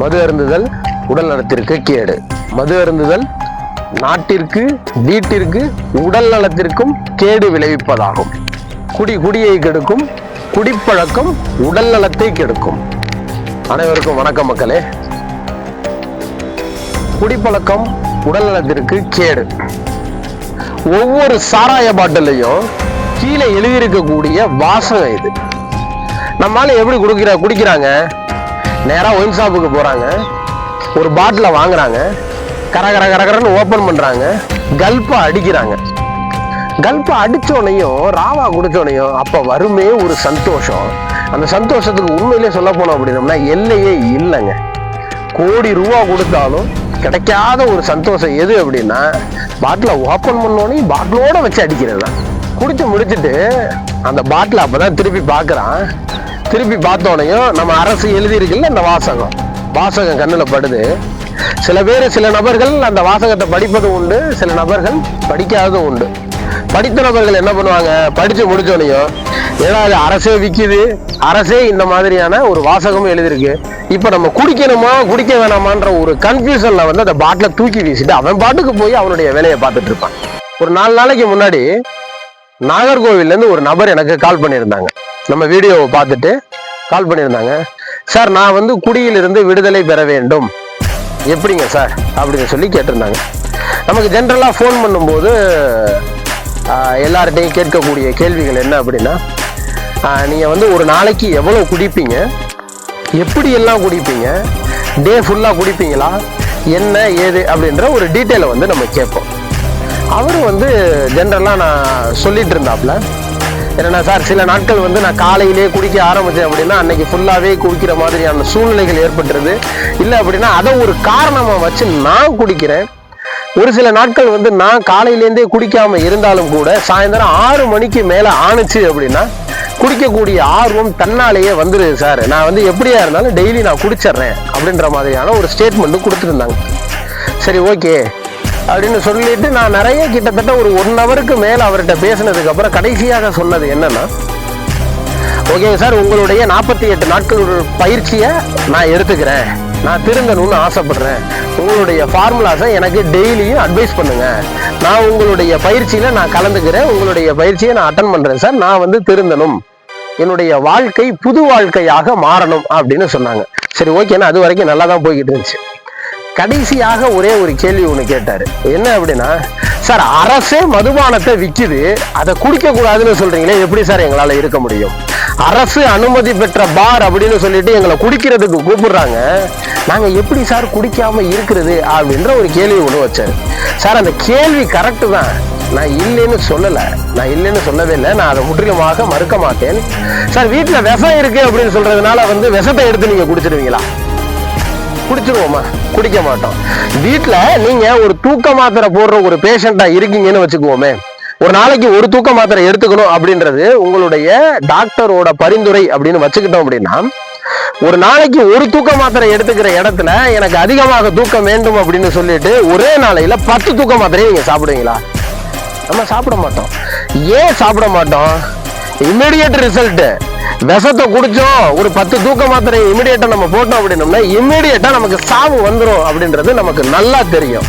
மது அருந்துதல் உடல் நலத்திற்கு கேடு. மது அருந்துதல் நாட்டிற்கு, வீட்டிற்கு, உடல் நலத்திற்கும் கேடு விளைவிப்பதாகும். குடியை கெடுக்கும், குடிப்பழக்கம் உடல் நலத்தை கெடுக்கும். அனைவருக்கும் வணக்கம் மக்களே. குடிப்பழக்கம் உடல் நலத்திற்கு கேடு. ஒவ்வொரு சாராய பாட்டிலையும் கீழே எழுதியிருக்கக்கூடிய வாசகம் இது. நம்மளால எப்படி குடிக்கிறாங்க? நேரா ஒயின் ஷாப்புக்கு போறாங்க, ஒரு பாட்டில வாங்குறாங்க, கரகரன்னு ஓபன் பண்றாங்க, கல்பா அடிக்கிறாங்க. கல்பா அடிச்சோனையும் ராவா குடிச்சோனையும் அப்ப வருமே ஒரு சந்தோஷம். அந்த சந்தோஷத்துக்கு உண்மையிலே சொல்ல போனோம் அப்படின்னோம்னா எல்லையே இல்லைங்க. கோடி ரூபா கொடுத்தாலும் கிடைக்காத ஒரு சந்தோஷம் எது அப்படின்னா பாட்டில ஓப்பன் பண்ணோன்னே பாட்டிலோட வச்சு அடிக்கிறது தான். குடிச்சு முடிச்சுட்டு அந்த பாட்டில அப்பதான் திருப்பி பார்க்கறான். திருப்பி பார்த்தோனையும் நம்ம அரசு எழுதியிருக்குல்ல அந்த வாசகம் கண்ணுல படுது. சில நபர்கள் அந்த வாசகத்தை படிப்பதும் உண்டு, சில நபர்கள் படிக்காததும் உண்டு. படித்த நபர்கள் என்ன பண்ணுவாங்க, படிச்சு முடிச்சோனையும் ஏதாவது அரசே விற்கிது, அரசே இந்த மாதிரியான ஒரு வாசகமும் எழுதியிருக்கு, இப்ப நம்ம குடிக்கணுமா குடிக்க வேணாமான்ற ஒரு கன்ஃபியூஷன்ல வந்து அந்த பாட்டில தூக்கி வீசிட்டு அவன் பாட்டுக்கு போய் அவனுடைய வேலையை பார்த்துட்டு இருப்பான். ஒரு 4 நாளைக்கு முன்னாடி நாகர்கோவில்ல இருந்து ஒரு நபர் எனக்கு கால் பண்ணியிருந்தாங்க. நம்ம வீடியோவை பார்த்துட்டு கால் பண்ணியிருந்தாங்க. சார், நான் வந்து குடியிலிருந்து விடுதலை பெற வேண்டும், எப்படிங்க சார் அப்படின்னு சொல்லி கேட்டிருந்தாங்க. நமக்கு ஜென்ரலாக ஃபோன் பண்ணும்போது எல்லார்ட்டையும் கேட்கக்கூடிய கேள்விகள் என்ன அப்படின்னா, நீங்கள் வந்து ஒரு நாளைக்கு எவ்வளோ குடிப்பீங்க, எப்படி எல்லாம் குடிப்பீங்க, டே ஃபுல்லாக குடிப்பீங்களா, என்ன ஏது அப்படின்ற ஒரு டீட்டெயிலை வந்து நம்ம கேட்போம். அவரும் வந்து ஜென்ரலாக நான் சொல்லிட்டு இருந்தாப்புல, என்னன்னா சார், சில நாட்கள் வந்து நான் காலையிலே குடிக்க ஆரம்பித்தேன் அப்படின்னா அன்னைக்கு ஃபுல்லாகவே குடிக்கிற மாதிரியான சூழ்நிலைகள் ஏற்பட்டுருது. இல்லை அப்படின்னா அதை ஒரு காரணமாக வச்சு நான் குடிக்கிறேன். ஒரு சில நாட்கள் வந்து நான் காலையிலேருந்தே குடிக்காம இருந்தாலும் கூட சாயந்தரம் 6 மணிக்கு மேலே ஆணுச்சு அப்படின்னா குடிக்கக்கூடிய ஆர்வம் தன்னாலேயே வந்துடுது சார். நான் வந்து எப்படியா இருந்தாலும் டெய்லி நான் குடிச்சிட்றேன் அப்படின்ற மாதிரியான ஒரு ஸ்டேட்மெண்ட்டு கொடுத்துருந்தாங்க. சரி, ஓகே அப்படின்னு சொல்லிட்டு நான் நிறைய கிட்டத்தட்ட ஒரு 1 ஹவருக்கு மேல அவர்கிட்ட பேசினதுக்கு அப்புறம் கடைசியாக சொன்னது என்னன்னா, ஓகேங்க சார், உங்களுடைய 48 நாட்கள் ஒரு பயிற்சியை நான் எடுத்துக்கிறேன், நான் திருந்தணும்னு ஆசைப்படுறேன், உங்களுடைய ஃபார்முலாஸை எனக்கு டெய்லியும் அட்வைஸ் பண்ணுங்க, நான் உங்களுடைய பயிற்சியில நான் கலந்துக்கிறேன், உங்களுடைய பயிற்சியை நான் அட்டன் பண்றேன் சார், நான் வந்து திருந்தணும், என்னுடைய வாழ்க்கை புது வாழ்க்கையாக மாறணும் அப்படின்னு சொன்னாங்க. சரி, ஓகேன்னா அது வரைக்கும் நல்லா தான் போய்கிட்டு இருந்துச்சு. கடைசியாக ஒரே ஒரு கேள்வி ஒன்று கேட்டாரு. என்ன அப்படின்னா, சார், அரசே மதுபானத்தை விற்கிது, அதை குடிக்க கூடாதுன்னு சொல்றீங்களே, எப்படி சார் எங்களால இருக்க முடியும்? அரசு அனுமதி பெற்ற பார் அப்படின்னு சொல்லிட்டு எங்களை குடிக்கிறதுக்கு கூப்பிடுறாங்க, நாங்க எப்படி சார் குடிக்காம இருக்கிறது அப்படின்ற ஒரு கேள்வி ஒன்று வச்சாரு. சார், அந்த கேள்வி கரெக்டு தான், நான் இல்லைன்னு சொல்லவே இல்லை, நான் அதை முற்றிலுமாக மறுக்க மாட்டேன். சார், வீட்டுல விஷம் இருக்கு அப்படின்னு சொல்றதுனால வந்து விஷத்தை எடுத்து நீங்க குடிச்சிருவீங்களா? குடிச்சிருவோமா? குடிக்க மாட்டோம். வீட்டுல நீங்க ஒரு தூக்க மாத்திரை போடுற ஒரு பேஷண்டா இருக்கீங்கன்னு வச்சுக்குவோமே, ஒரு நாளைக்கு ஒரு தூக்க மாத்திரை எடுத்துக்கணும் அப்படின்றது உங்களுடைய டாக்டரோட பரிந்துரை அப்படின்னு வச்சுக்கிட்டோம் அப்படின்னா, ஒரு நாளைக்கு ஒரு தூக்க மாத்திரை எடுத்துக்கிற இடத்துல எனக்கு அதிகமாக தூக்கம் வேண்டும் அப்படின்னு சொல்லிட்டு ஒரே நாளையில 10 தூக்க மாத்திரையை நீங்க சாப்பிடுவீங்களா? நம்ம சாப்பிட மாட்டோம். ஏன் சாப்பிட மாட்டோம்? Immediate result. விஷத்தை குடிச்சோம், ஒரு 10 தூக்க மாத்திரை இமிடியேட்டா நம்ம போட்டோம் அப்படின்னோம்னா இமிடியேட்டா நமக்கு சாவு வந்துடும் அப்படின்றது நமக்கு நல்லா தெரியும்.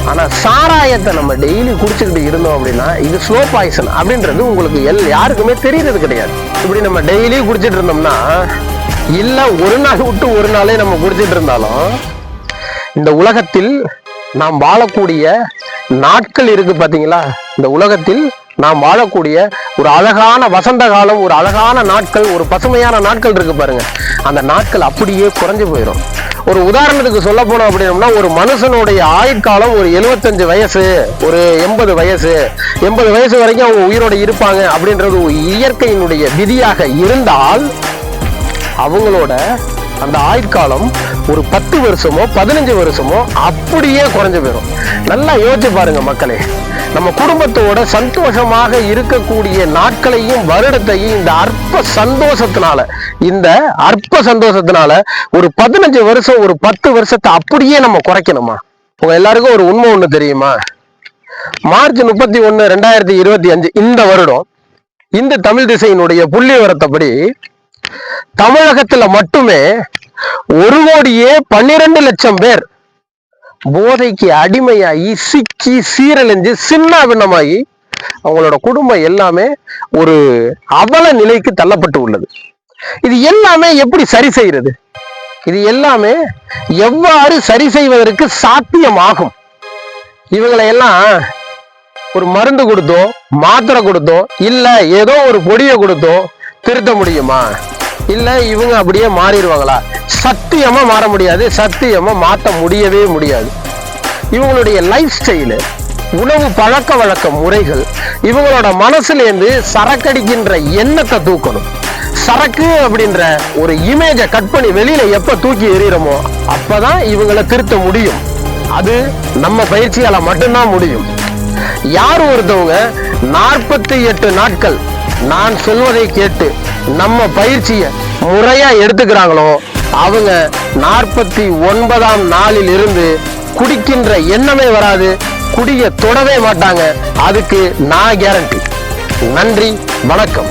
ஆனா சாராயத்தை நம்ம டெய்லி குடிச்சுக்கிட்டு இருந்தோம் அப்படின்னா இது ஸ்லோ பாய்சன் அப்படின்றது உங்களுக்கு யாருக்குமே தெரியறது கிடையாது. இப்படி நம்ம டெய்லி குடிச்சிட்டு இருந்தோம்னா, இல்ல ஒரு நாள் விட்டு ஒரு நாளே நம்ம குடிச்சிட்டு இருந்தாலும், இந்த உலகத்தில் நாம் வாழக்கூடிய நாட்கள் இருக்கு பாத்தீங்களா, இந்த உலகத்தில் நாம் வாழக்கூடிய ஒரு அழகான வசந்த காலம், ஒரு அழகான நாட்கள், ஒரு பசுமையான நாட்கள் இருக்கு பாருங்க, அந்த நாட்கள் அப்படியே குறைஞ்சு போயிடும். ஒரு உதாரணத்துக்கு சொல்ல போனோம் அப்படின்னா, ஒரு மனுஷனுடைய ஆயுட்காலம் ஒரு 75 வயசு, ஒரு 80 வயசு வரைக்கும் அவங்க உயிரோடு இருப்பாங்க அப்படின்றது இயற்கையினுடைய விதியாக இருந்தால், அவங்களோட அந்த ஆயுட்காலம் ஒரு 10 வருஷமோ 15 வருஷமோ அப்படியே குறைஞ்சு போயிடும். நல்லா யோசிச்சு பாருங்க மக்களே, நம்ம குடும்பத்தோட சந்தோஷமாக இருக்கக்கூடிய நாட்களையும் வருடத்தையும் இந்த அற்ப சந்தோஷத்தினால ஒரு 15 வருஷம் ஒரு 10 வருஷத்தை அப்படியே நம்ம குறைக்கணுமா? உங்க எல்லாருக்கும் ஒரு உண்மை ஒண்ணு தெரியுமா? மார்ச் 31, 2025 இந்த வருடம் இந்த தமிழ் திசையினுடைய புள்ளி வரத்தப்படி தமிழகத்துல மட்டுமே 1,12,00,000 பேர் போதைக்கு அடிமையாகி சிக்கி சீரழிஞ்சு சின்ன பின்னமாகி அவங்களோட குடும்பம் எல்லாமே ஒரு அவல நிலைக்கு தள்ளப்பட்டு உள்ளது. இது எல்லாமே எப்படி சரி செய்யறது? இது எல்லாமே எவ்வாறு சரி செய்வதற்கு சாத்தியமாகும்? இவங்களை எல்லாம் ஒரு மருந்து கொடுத்தோ மாத்திரை கொடுத்தோ இல்ல ஏதோ ஒரு பொடியை கொடுத்தோ திருத்த முடியுமா? இல்ல இவங்க அப்படியே மாறிடுவாங்களா? சத்தியமா மாற முடியாது, சத்தியமா மாற்ற முடியவே முடியாது. இவங்களுடைய லைஃப் ஸ்டைலு, உணவு பழக்க வழக்க முறைகள், இவங்களோட மனசுல இருந்து சரக்கடிக்கின்ற எண்ணத்தை தூக்கணும். சரக்கு அப்படின்ற ஒரு இமேஜை கட் பண்ணி வெளியில எப்ப தூக்கி எறிகிறோமோ அப்பதான் இவங்களை திருத்த முடியும். அது நம்ம பயிற்சியால மட்டும்தான் முடியும். யார் ஒருத்தவங்க 48 நாட்கள் நான் சொல்வதை கேட்டு நம்ம பயிற்சியை முறையா எடுத்துக்கிறாங்களோ அவங்க 49ஆம் நாளில் இருந்து குடிக்கின்ற எண்ணமே வராது, குடிய தொடவே மாட்டாங்க. அதுக்கு நான் கேரண்டி. நன்றி, வணக்கம்.